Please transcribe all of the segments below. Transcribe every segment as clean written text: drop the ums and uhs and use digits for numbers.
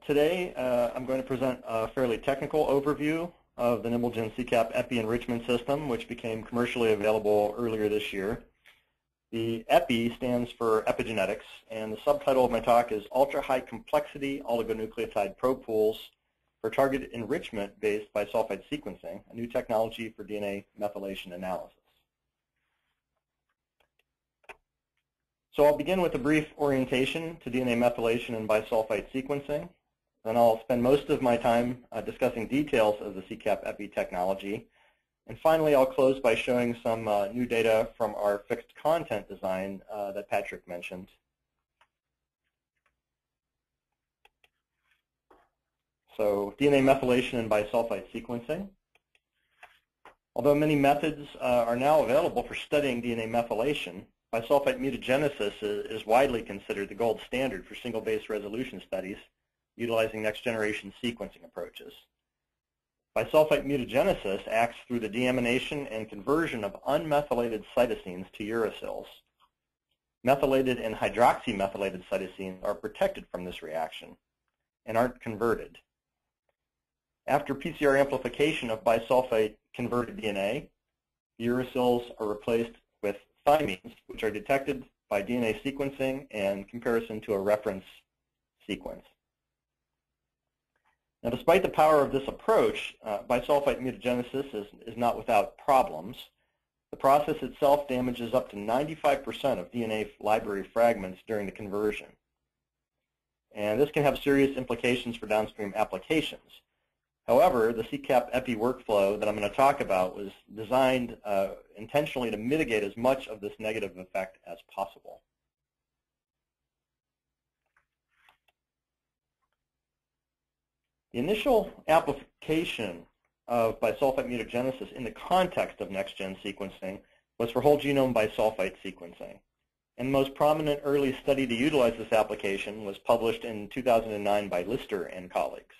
Today, I'm going to present a fairly technical overview of the NimbleGen SeqCap Epi Enrichment System, which became commercially available earlier this year. The Epi stands for Epigenetics, and the subtitle of my talk is Ultra-High Complexity Oligonucleotide Probe Pools for Target Enrichment Based Bisulfite Sequencing, a new technology for DNA methylation analysis. So I'll begin with a brief orientation to DNA methylation and bisulfite sequencing. Then I'll spend most of my time discussing details of the SeqCap Epi technology. And finally, I'll close by showing some new data from our fixed content design that Patrick mentioned. So DNA methylation and bisulfite sequencing. Although many methods are now available for studying DNA methylation, bisulfite mutagenesis is widely considered the gold standard for single-base resolution studies utilizing next-generation sequencing approaches. Bisulfite mutagenesis acts through the deamination and conversion of unmethylated cytosines to uracils. Methylated and hydroxymethylated cytosines are protected from this reaction and aren't converted. After PCR amplification of bisulfite-converted DNA, the uracils are replaced with thymines, which are detected by DNA sequencing and comparison to a reference sequence. Now, despite the power of this approach, bisulfite mutagenesis is not without problems. The process itself damages up to 95% of DNA library fragments during the conversion. And this can have serious implications for downstream applications. However, the SeqCap Epi workflow that I'm going to talk about was designed intentionally to mitigate as much of this negative effect as possible. The initial application of bisulfite mutagenesis in the context of next-gen sequencing was for whole genome bisulfite sequencing. And the most prominent early study to utilize this application was published in 2009 by Lister and colleagues.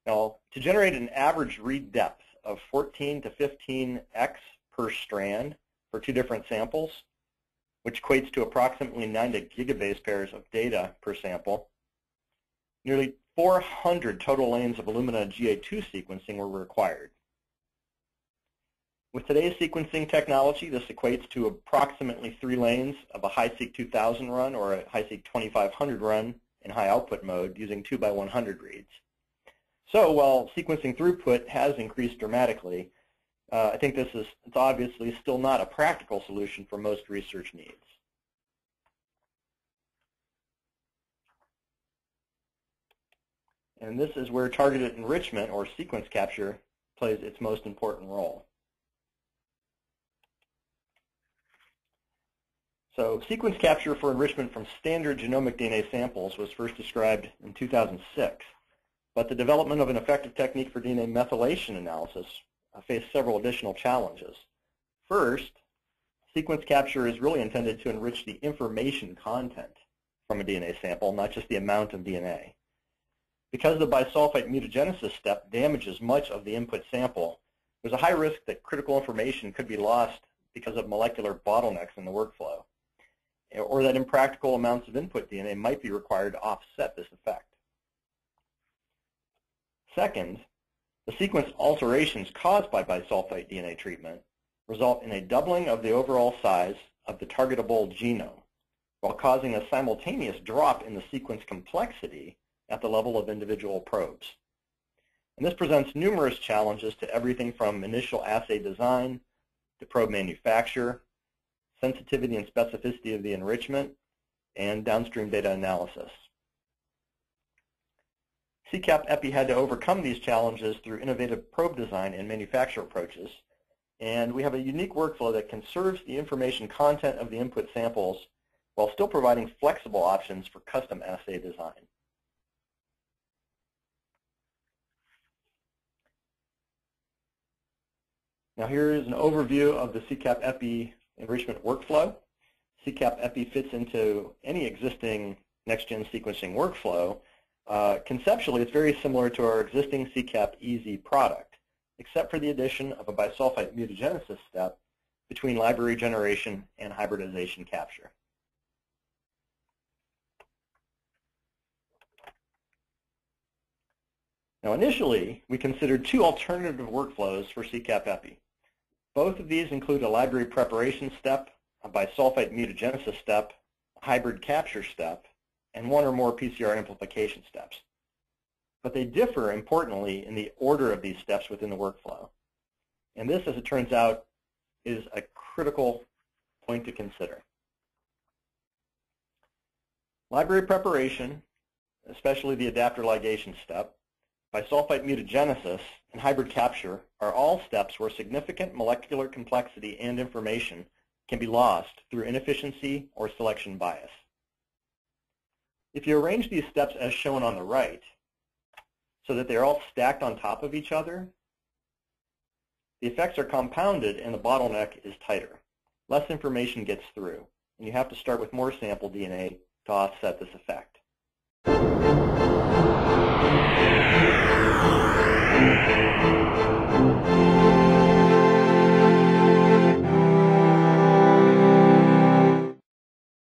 Now, to generate an average read depth of 14 to 15x per strand for two different samples, which equates to approximately 9 gigabase pairs of data per sample, nearly 400 total lanes of Illumina GA2 sequencing were required. With today's sequencing technology, this equates to approximately 3 lanes of a HiSeq 2000 run or a HiSeq 2500 run in high output mode using 2x100 reads. So while sequencing throughput has increased dramatically, I think it's obviously still not a practical solution for most research needs. And this is where targeted enrichment, or sequence capture, plays its most important role. So sequence capture for enrichment from standard genomic DNA samples was first described in 2006. But the development of an effective technique for DNA methylation analysis faced several additional challenges. First, sequence capture is really intended to enrich the information content from a DNA sample, not just the amount of DNA. Because the bisulfite mutagenesis step damages much of the input sample, there's a high risk that critical information could be lost because of molecular bottlenecks in the workflow, or that impractical amounts of input DNA might be required to offset this effect. Second, the sequence alterations caused by bisulfite DNA treatment result in a doubling of the overall size of the targetable genome, while causing a simultaneous drop in the sequence complexity at the level of individual probes. And this presents numerous challenges to everything from initial assay design to probe manufacture, sensitivity and specificity of the enrichment, and downstream data analysis. SeqCap Epi had to overcome these challenges through innovative probe design and manufacture approaches, and we have a unique workflow that conserves the information content of the input samples while still providing flexible options for custom assay design. Now here is an overview of the SeqCap Epi enrichment workflow. SeqCap Epi fits into any existing next-gen sequencing workflow. Conceptually, it's very similar to our existing SeqCap EZ product, except for the addition of a bisulfite mutagenesis step between library generation and hybridization capture. Now initially, we considered two alternative workflows for SeqCap Epi. Both of these include a library preparation step, a bisulfite mutagenesis step, a hybrid capture step, and one or more PCR amplification steps. But they differ, importantly, in the order of these steps within the workflow. And this, as it turns out, is a critical point to consider. Library preparation, especially the adapter ligation step, bisulfite mutagenesis, and hybrid capture are all steps where significant molecular complexity and information can be lost through inefficiency or selection bias. If you arrange these steps as shown on the right, so that they're all stacked on top of each other, the effects are compounded and the bottleneck is tighter. Less information gets through, and you have to start with more sample DNA to offset this effect.